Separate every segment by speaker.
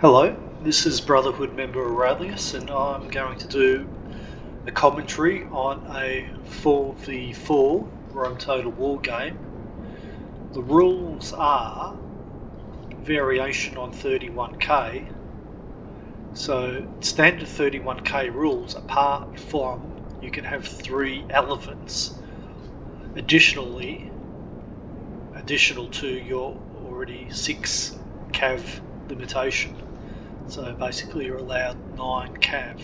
Speaker 1: Hello, this is Brotherhood member Aurelius, and I'm going to do a commentary on a 4v4 Rome Total War game. The rules are variation on 31k, so standard 31k rules, apart from you can have 3 elephants additional to your already 6 cav limitation. So basically you're allowed 9 cav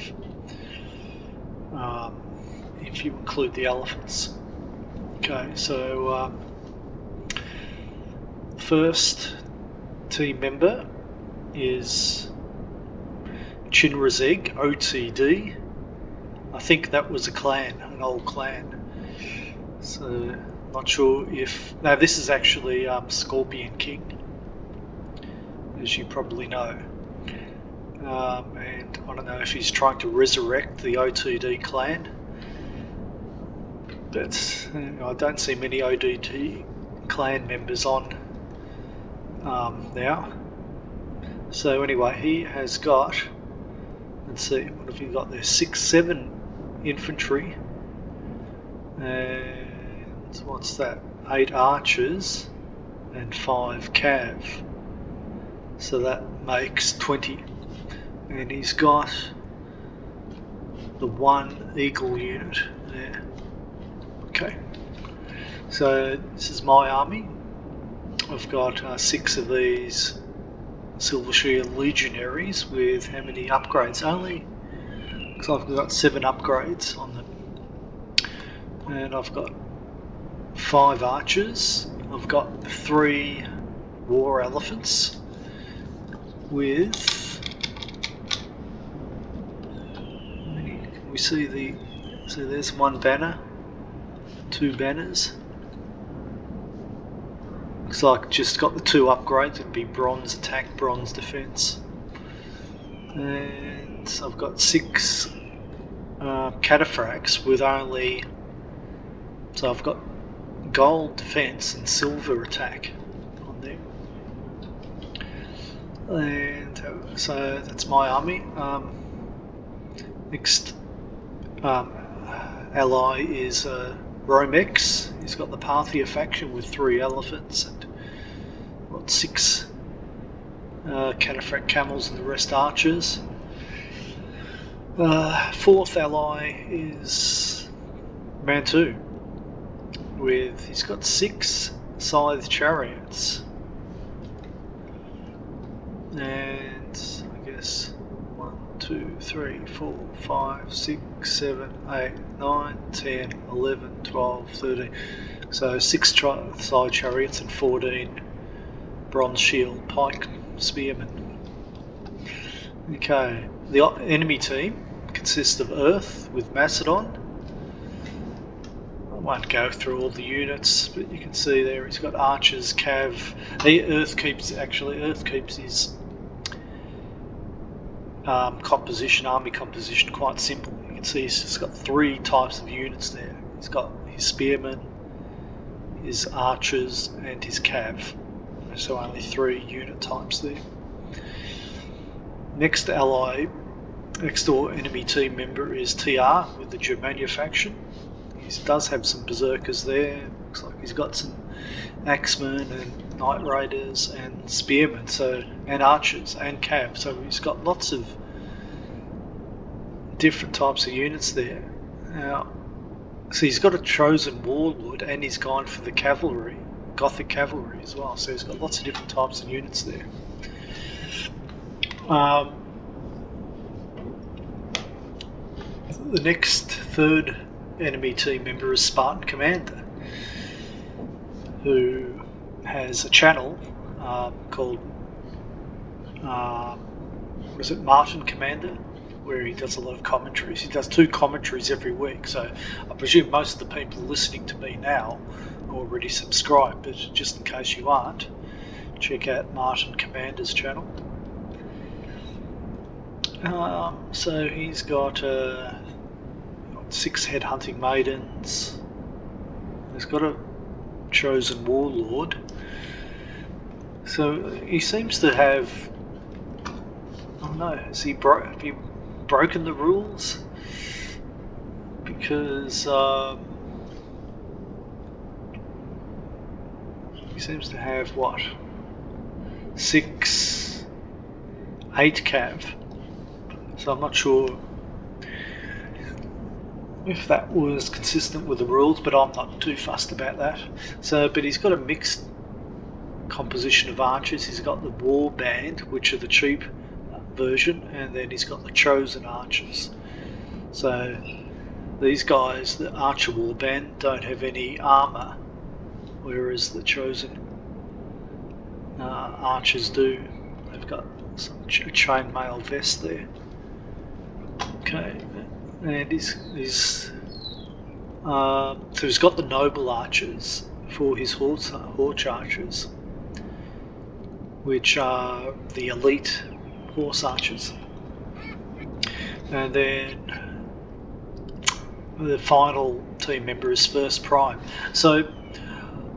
Speaker 1: if you include the elephants. Okay, so first team member is Chinrazeg, OTD. I think that was a clan, an old clan. So not sure if... No, this is actually Scorpion King, as you probably know. And I don't know if he's trying to resurrect the OTD clan, but I don't see many OTD clan members on now. So anyway, he has got, let's see, what have you got there? 7 infantry, and what's that? 8 archers and 5 cav. So that makes 20. And he's got the 1 eagle unit there. Okay, so this is my army. I've got 6 of these Silver Shield Legionaries with how many upgrades? Only, looks like I've got 7 upgrades on them. And I've got 5 archers. I've got 3 war elephants with... We see so there's 1 banner, 2 banners. Looks like just got the 2 upgrades. It'd be bronze attack, bronze defense. And I've got 6 cataphracts with only... So I've got gold defense and silver attack on there. And so that's my army. Next ally is Romex. He's got the Parthia faction with 3 elephants and 6 cataphract camels and the rest archers. 4th ally is MANTU with, he's got 6 scythe chariots, and I guess 1, 2, 3, 4, 5, 6, 7, 8, 9, 10, 11, 12, 13. So 6 side chariots and 14 bronze shield pike spearmen. Okay, the enemy team consists of Earth with Macedon. I won't go through all the units, but you can see there he's got archers, cav. Earth keeps his army composition quite simple. You can see he's just got 3 types of units there. He's got his spearmen, his archers and his cav. So only 3 unit types there. Next door enemy team member is TR with the Germania faction. He does have some Berzerkers there. Looks like he's got some axemen and knight raiders and spearmen, and archers and cav. So he's got lots of different types of units there. Now, so he's got a chosen warlord, and he's gone for the cavalry, Gothic cavalry as well. So he's got lots of different types of units there. The next 3rd enemy team member is Spartan Commander, who has a channel called Martin Commander, where he does a lot of commentaries. He does 2 commentaries every week, so I presume most of the people listening to me now are already subscribed, but just in case you aren't, check out Martin Commander's channel. So he's got 6 headhunting maidens. He's got a chosen warlord. So he seems to have know, have you broken the rules? Because he seems to have what? 8 cav. So I'm not sure if that was consistent with the rules, but I'm not too fussed about that. So, but he's got a mixed composition of archers. He's got the war band, which are the cheap version, and then he's got the chosen archers. So these guys, the archer war band, don't have any armor, whereas the chosen archers do. They've got some chainmail vest there. Okay, and so he's got the noble archers for his horse archers, which are the elite horse archers. And then the final team member is FIRSTPRIME. So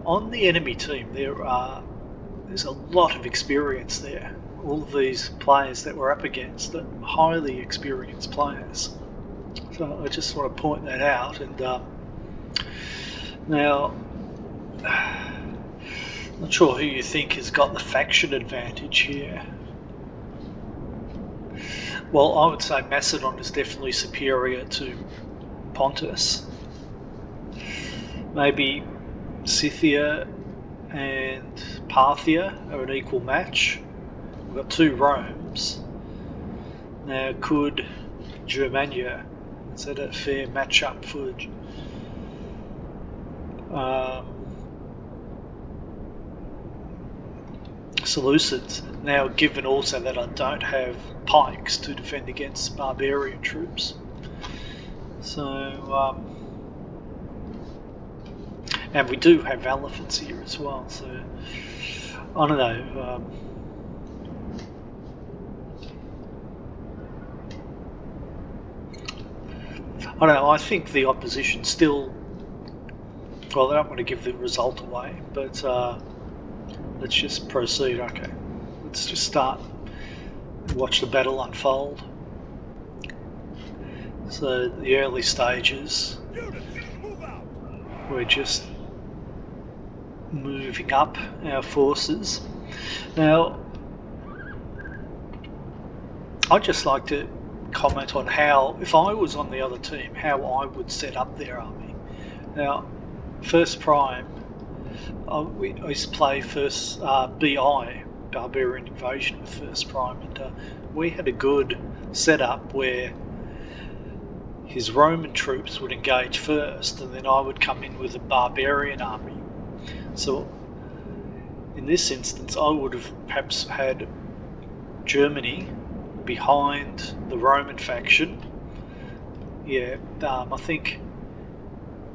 Speaker 1: on the enemy team there's a lot of experience there. All of these players that we're up against are highly experienced players. So I just want to point that out. And now, not sure who you think has got the faction advantage here. Well, I would say Macedon is definitely superior to Pontus. Maybe Scythia and Parthia are an equal match. We've got 2 Romes. Now, could Germania, is that a fair matchup for Selucids? Now, given also that I don't have pikes to defend against barbarian troops. So, and we do have elephants here as well, so I don't know. I don't know, I think the opposition still, well, I don't want to give the result away, but let's just proceed. Okay, let's just start and watch the battle unfold. So the early stages, we're just moving up our forces. Now, I'd just like to comment on how, if I was on the other team, how I would set up their army. Now, FIRSTPRIME, I used to play BI, Barbarian Invasion, with FIRSTPRIME, and we had a good setup where his Roman troops would engage first, and then I would come in with a barbarian army. So in this instance, I would have perhaps had Germany behind the Roman faction. Yeah, I think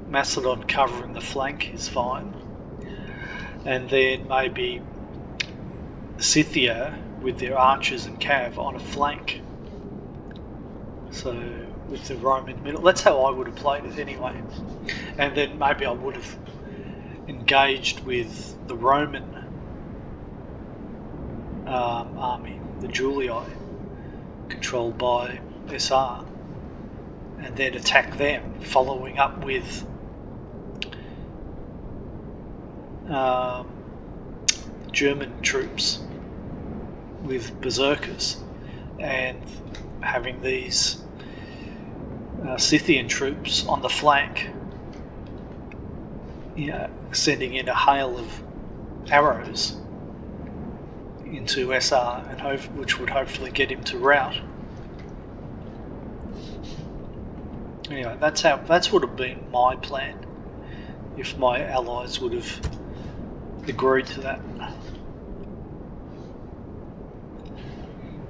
Speaker 1: Macedon covering the flank is fine. And then maybe Scythia with their archers and cav on a flank. So with the Roman middle, that's how I would have played it anyway. And then maybe I would have engaged with the Roman army, the Julii, controlled by SR, and then attack them, following up with German troops with Berzerkers, and having these Scythian troops on the flank, sending in a hail of arrows into SR, and which would hopefully get him to rout. Anyway, that's would have been my plan if my allies would have agreed to that.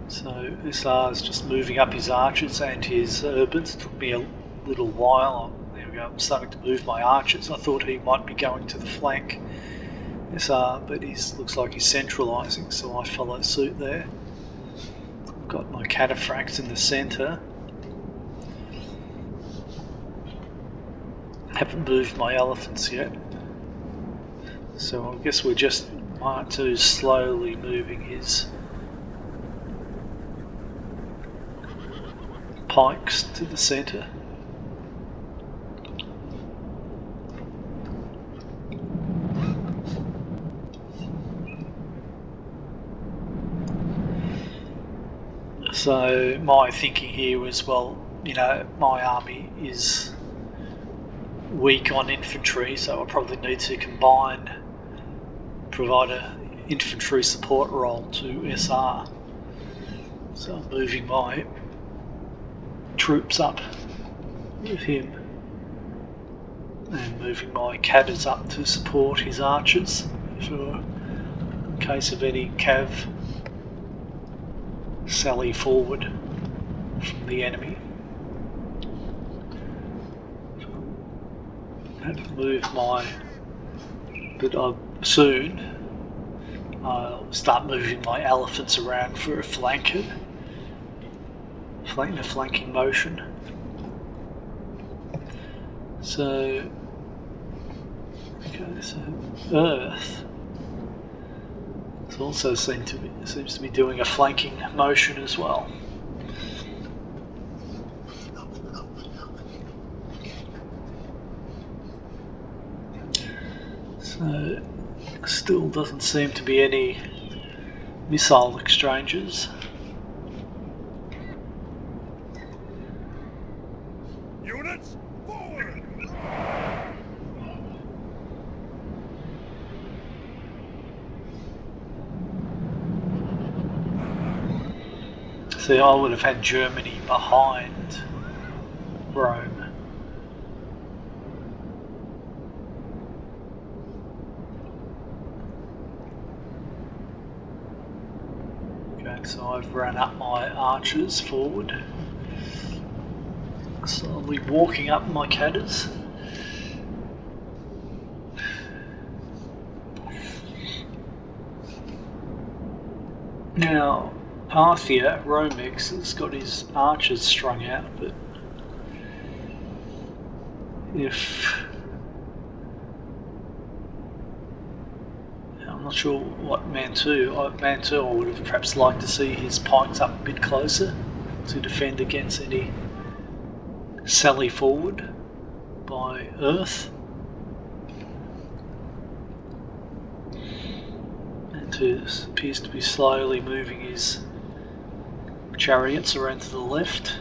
Speaker 1: So SR is just moving up his archers and his urbans. It took me a little while. There we go. I'm starting to move my archers. I thought he might be going to the flank, SR, but he looks like he's centralising, so I follow suit there. I've got my cataphracts in the centre. Haven't moved my elephants yet. So I guess we're just MANTU slowly moving his pikes to the centre. So my thinking here was, well, you know, my army is weak on infantry, so I probably need to provide a infantry support role to SR. So I'm moving my troops up with him and moving my cadders up to support his archers in case of any cav sally forward from the enemy. And move but soon I'll start moving my elephants around for a flanking motion. So Earth also seems to be doing a flanking motion as well. So still doesn't seem to be any missile exchanges.
Speaker 2: Units forward.
Speaker 1: See, I would have had Germany behind Rome. Okay, so I've run up my archers forward. Slowly walking up my cadders. Now, Parthia, Romex, has got his archers strung out, but I'm not sure what MANTU I would have perhaps liked to see his pikes up a bit closer to defend against any sally forward by Earth. Mantu appears to be slowly moving his chariots around to the left.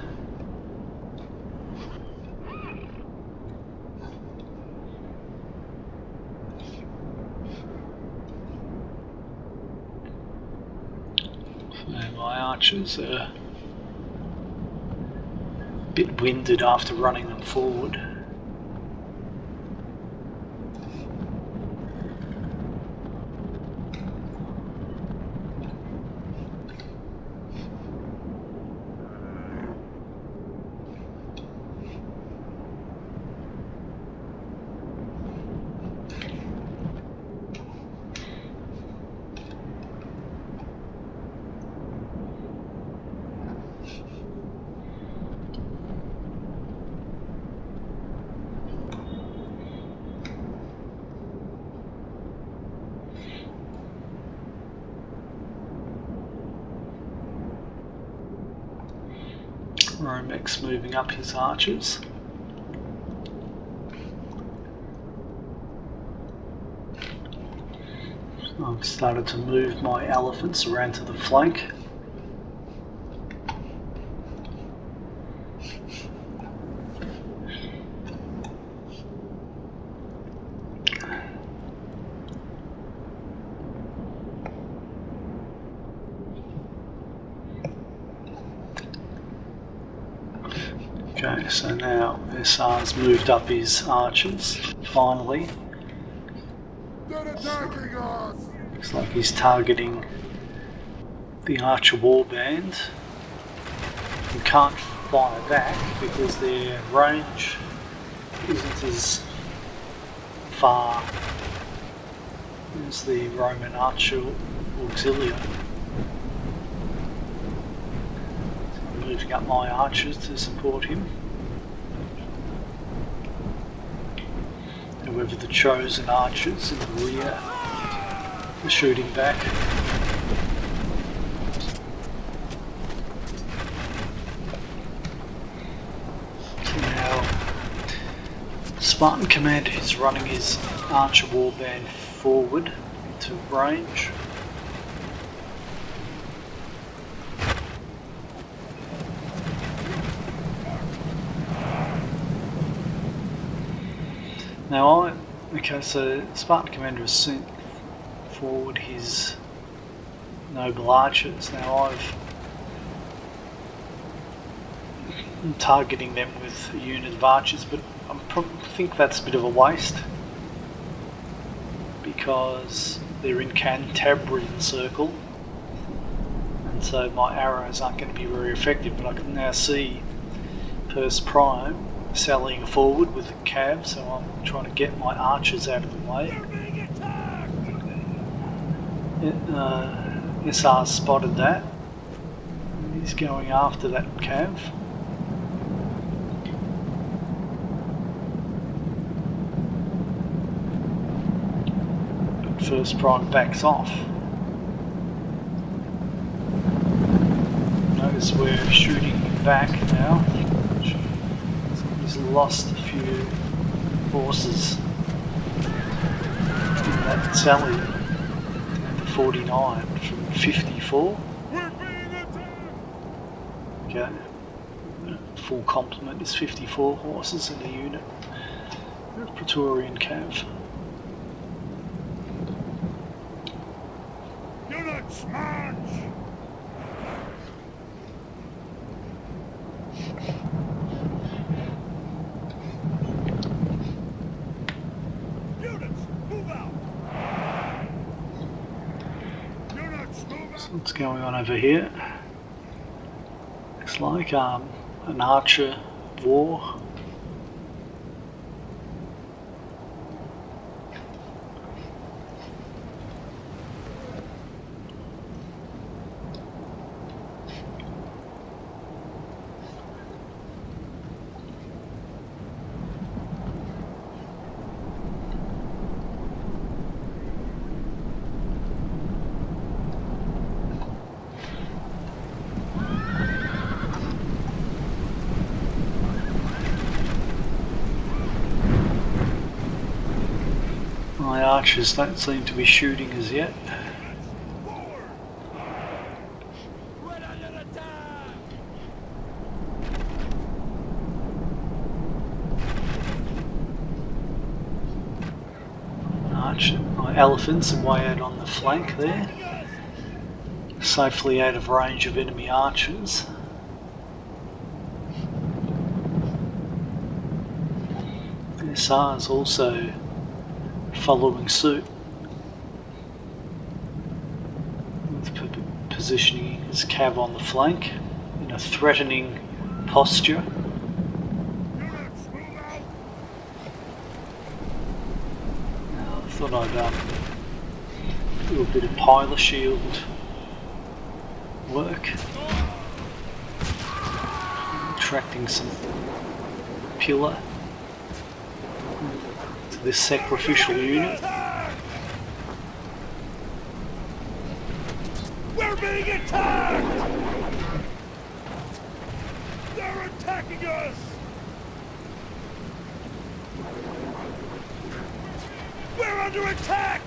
Speaker 1: And my archers are a bit winded after running them forward. Romex moving up his archers. I've started to move my elephants around to the flank. Okay, so now SR's moved up his archers, finally.
Speaker 2: They're attacking us!
Speaker 1: Looks like he's targeting the archer warband, who can't fire back because their range isn't as far as the Roman archer auxiliary. Moving up my archers to support him. However, the chosen archers in the rear are shooting back. Spartan commander is running his archer warband forward into range. Now so Spartan commander has sent forward his noble archers. Now I'm targeting them with a unit of archers, but I think that's a bit of a waste because they're in Cantabrian circle, and so my arrows aren't going to be very effective. But I can now see FIRSTPRIME sallying forward with the cav, so I'm trying to get my archers out of the way. SR spotted that. He's going after that cav. But FIRSTPRIME backs off. Notice we're shooting him back now. He's lost a few horses in that sally to 49 from 54. Okay, full complement is 54 horses in a unit. Praetorian cav.
Speaker 2: Unit smash!
Speaker 1: What's going on over here? Looks like an archer war. My archers don't seem to be shooting as yet. My elephants are way out on the flank there, safely out of range of enemy archers. SR's also following suit, with positioning his cav on the flank in a threatening posture. Now, I thought I'd do a bit of pilot shield work, attracting some pillar to this sacrificial unit.
Speaker 2: We're being attacked! They're attacking us! We're under attack!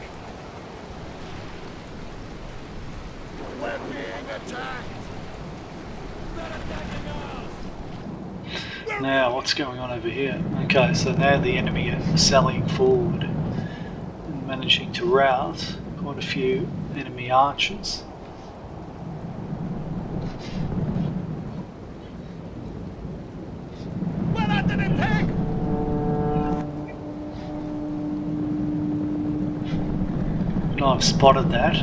Speaker 2: We're being attacked! They're attacking us!
Speaker 1: Now, what's going on over here? Okay, so now the enemy are sallying forward and managing to rout quite a few enemy archers.
Speaker 2: We're under attack!
Speaker 1: And I've spotted that.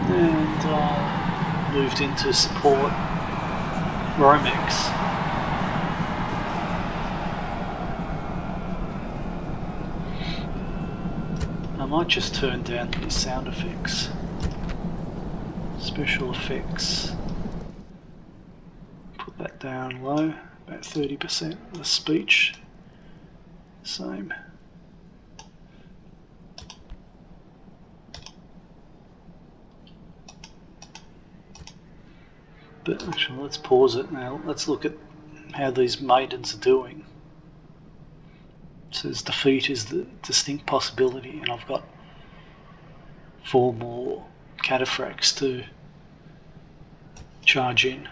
Speaker 1: And moved in to support Romex. I might just turn down these sound effects. Special effects. Put that down low, about 30%. The speech, same. But actually, let's pause it now. Let's look at how these maidens are doing. It says defeat is the distinct possibility, and I've got 4 more cataphracts to charge in.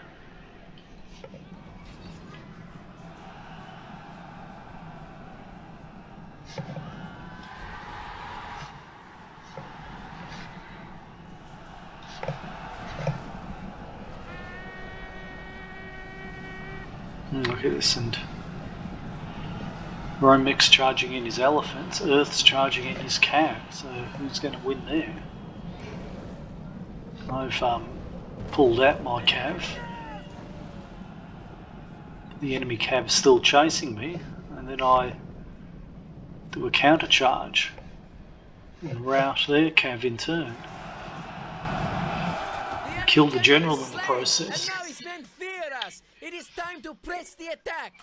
Speaker 1: Look at this, and Romex charging in his elephants, Earth's charging in his cav, so who's going to win there? I've pulled out my cav. The enemy cav's still chasing me, and then I do a counter charge and rout their cav in turn. Kill the general in the process.
Speaker 3: And now his men fear us. It is time to press the attack.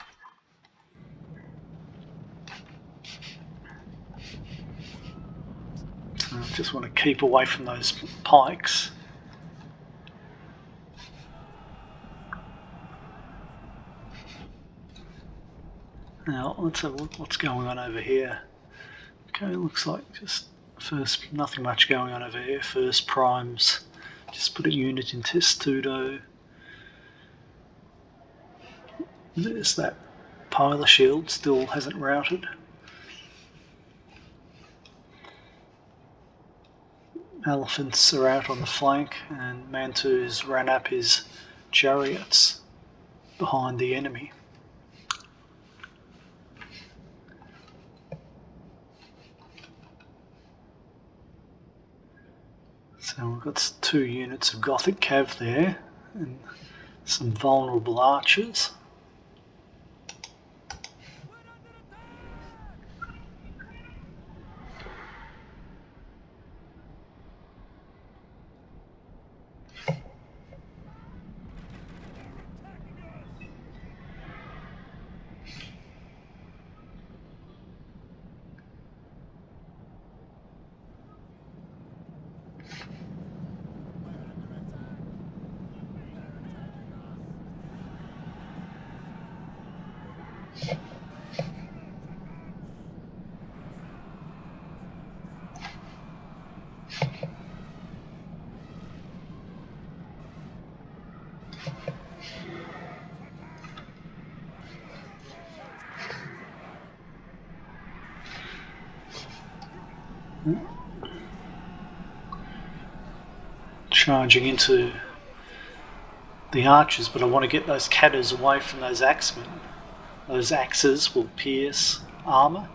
Speaker 1: So I just want to keep away from those pikes. Now let's have a look what's going on over here. Okay, looks like just nothing much going on over here. First primes. Just put a unit in Testudo. There's that pile of shield, still hasn't routed. Elephants are out on the flank, and MANTU's ran up his chariots behind the enemy. So we've got 2 units of Gothic cav there, and some vulnerable archers. Charging into the archers, but I want to get those catters away from those axemen. Those axes will pierce armour,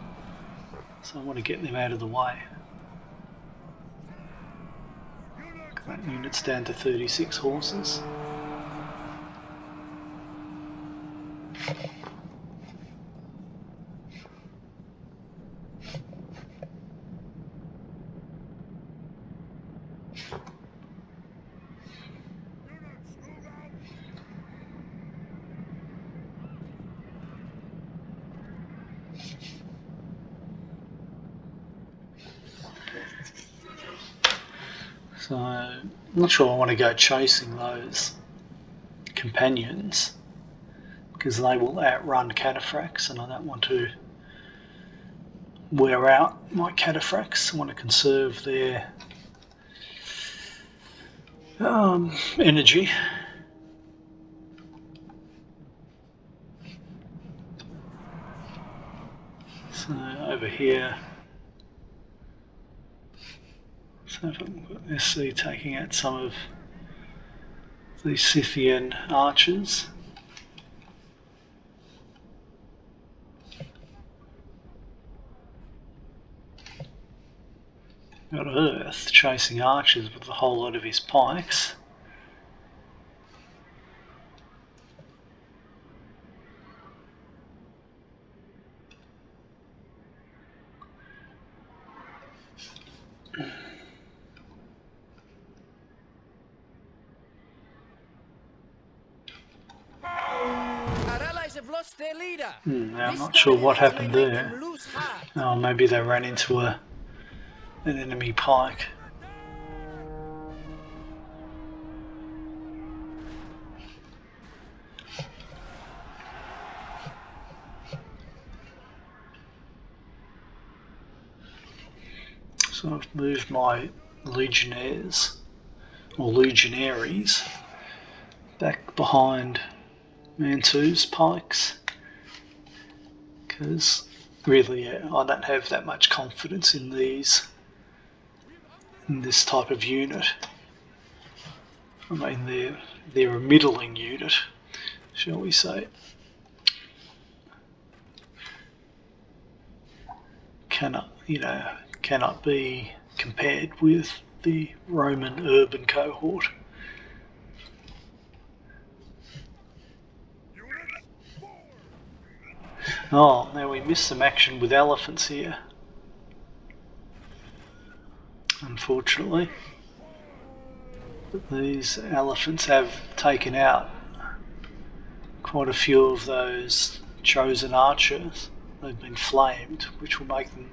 Speaker 1: so I want to get them out of the way. That unit's down to 36 horses. So I'm not sure I want to go chasing those companions because they will outrun cataphracts, and I don't want to wear out my cataphracts. I want to conserve their energy. So over here, so if I've got SC taking out some of the Scythian archers. Got Earth chasing archers with a whole lot of his pikes.
Speaker 3: Have lost their leader.
Speaker 1: I'm not sure what happened there. Oh, maybe they ran into an enemy pike. So I've moved my legionnaires, or legionaries, back behind MANTU's pikes, because really, yeah, I don't have that much confidence in this type of unit. I mean, they're a middling unit, shall we say. Cannot be compared with the Roman urban cohort. Oh, now we missed some action with elephants here, unfortunately. But these elephants have taken out quite a few of those chosen archers. They've been flamed, which will make them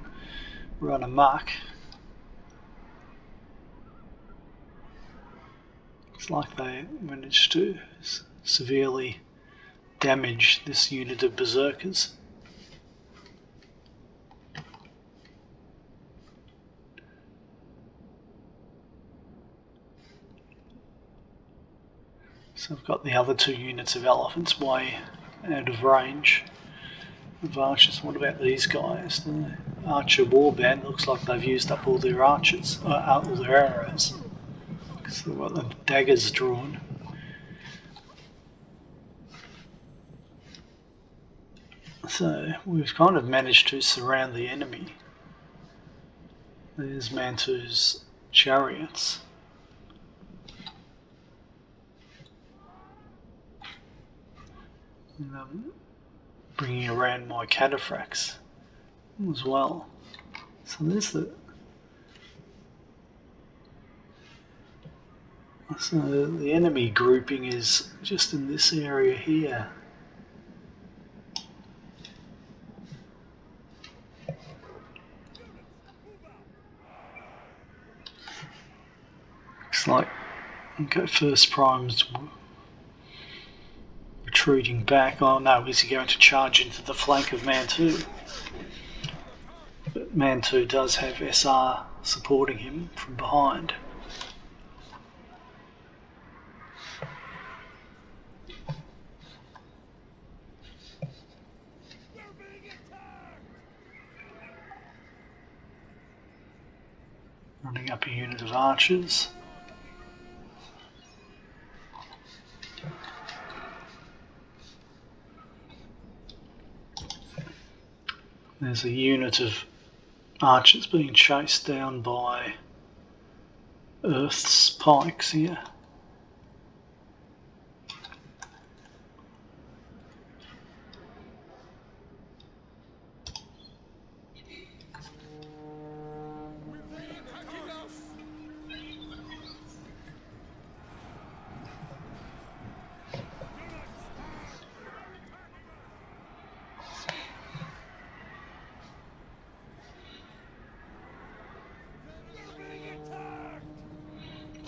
Speaker 1: run amok. It's like they managed to severely damage this unit of Berzerkers. So I've got the other two units of elephants way out of range of archers. What about these guys? The archer warband looks like they've used up all their archers, all their arrows, because they've got the daggers drawn. So we've kind of managed to surround the enemy. There's MANTU's chariots. And I'm bringing around my cataphracts as well. So there's the enemy grouping is just in this area here. Looks like FIRSTPRIME's retreating back. Oh no, is he going to charge into the flank of MANTU? But MANTU does have SR supporting him from behind. Running up a unit of archers. There's a unit of archers being chased down by Earth's pikes here.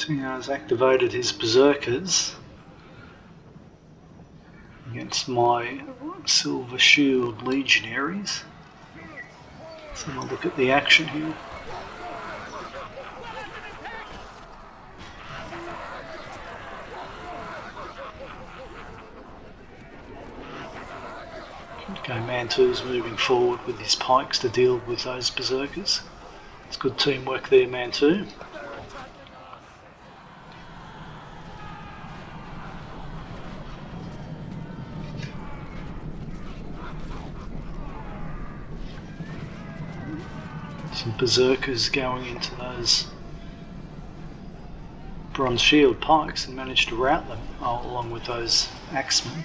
Speaker 1: Has activated his Berzerkers against my Silver Shield legionaries. So I'll look at the action here. Okay, MANTU's moving forward with his pikes to deal with those Berzerkers. It's good teamwork there, MANTU. Some Berzerkers going into those bronze shield pikes and managed to rout them along with those axemen.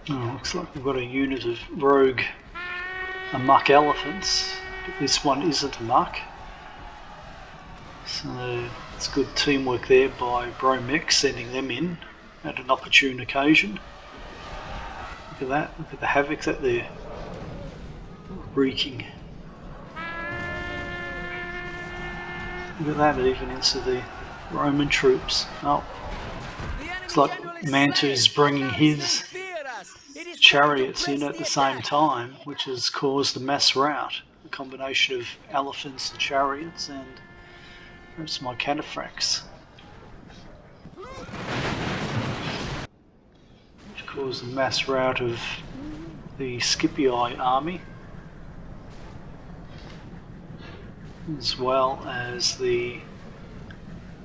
Speaker 1: Oh, looks like we've got a unit of rogue amok elephants, but this one isn't amok. So it's good teamwork there by Romex, sending them in at an opportune occasion. Look at that, look at the havoc that they're wreaking. Look at that, even into the Roman troops. Oh, looks looks like MANTU's bringing his chariots in at the same time, which has caused a mass rout. A combination of elephants and chariots and perhaps my cataphracts, which caused a mass rout of the Scipii army, as well as the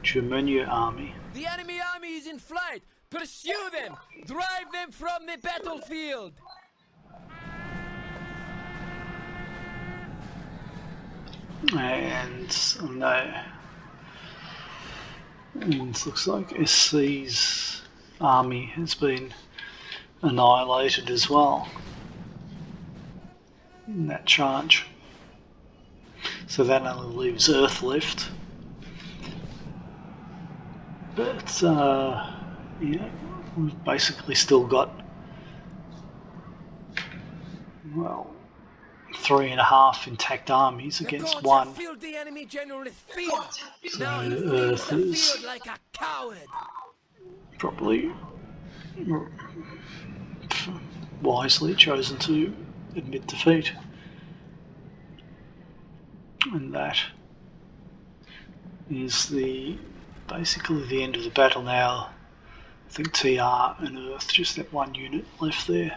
Speaker 1: Germania army.
Speaker 3: The enemy army is in flight! Pursue them! Drive them from the battlefield!
Speaker 1: And no, it looks like SC's army has been annihilated as well in that charge. So that only leaves Earth left. But yeah, we've basically still got, well, 3.5 intact armies against one.
Speaker 3: The enemy general with fear.
Speaker 1: So
Speaker 3: Now he
Speaker 1: Earth
Speaker 3: flees the
Speaker 1: is
Speaker 3: field like a coward.
Speaker 1: probably wisely chosen to admit defeat. And that is basically the end of the battle now. I think TR and Earth just that one unit left there.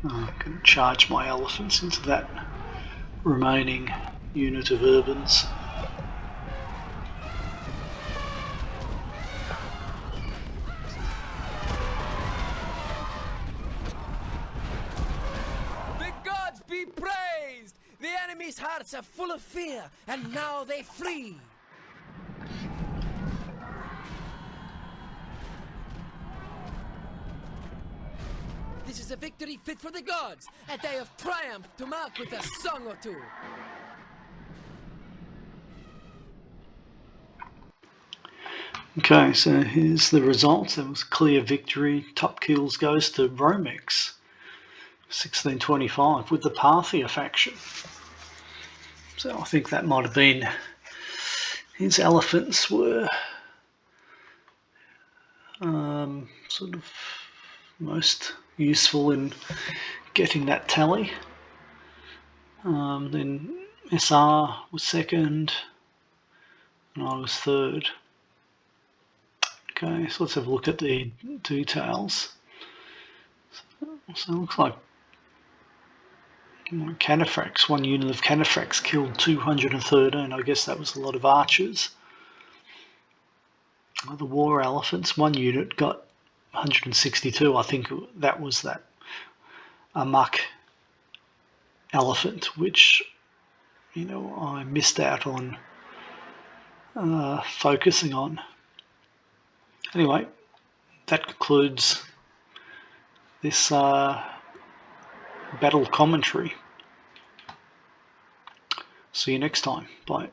Speaker 1: I'm going to charge my elephants into that remaining unit of urbans.
Speaker 3: The gods be praised! The enemy's hearts are full of fear, and now they flee! This is a victory fit for the gods, a day of triumph to mark with a song or two.
Speaker 1: Okay, so here's the results. There was a clear victory. Top kills goes to Romex, 1625, with the Parthia faction. So I think that might have been his elephants were sort of most useful in getting that tally. Then SR was second and I was third. Okay, so let's have a look at the details. So it looks like cataphracts, one unit of cataphracts killed 213. I guess that was a lot of archers. The war elephants, one unit got 162. I think that was that Amok elephant, which, you know, I missed out on focusing on. Anyway, that concludes this battle commentary. See you next time. Bye.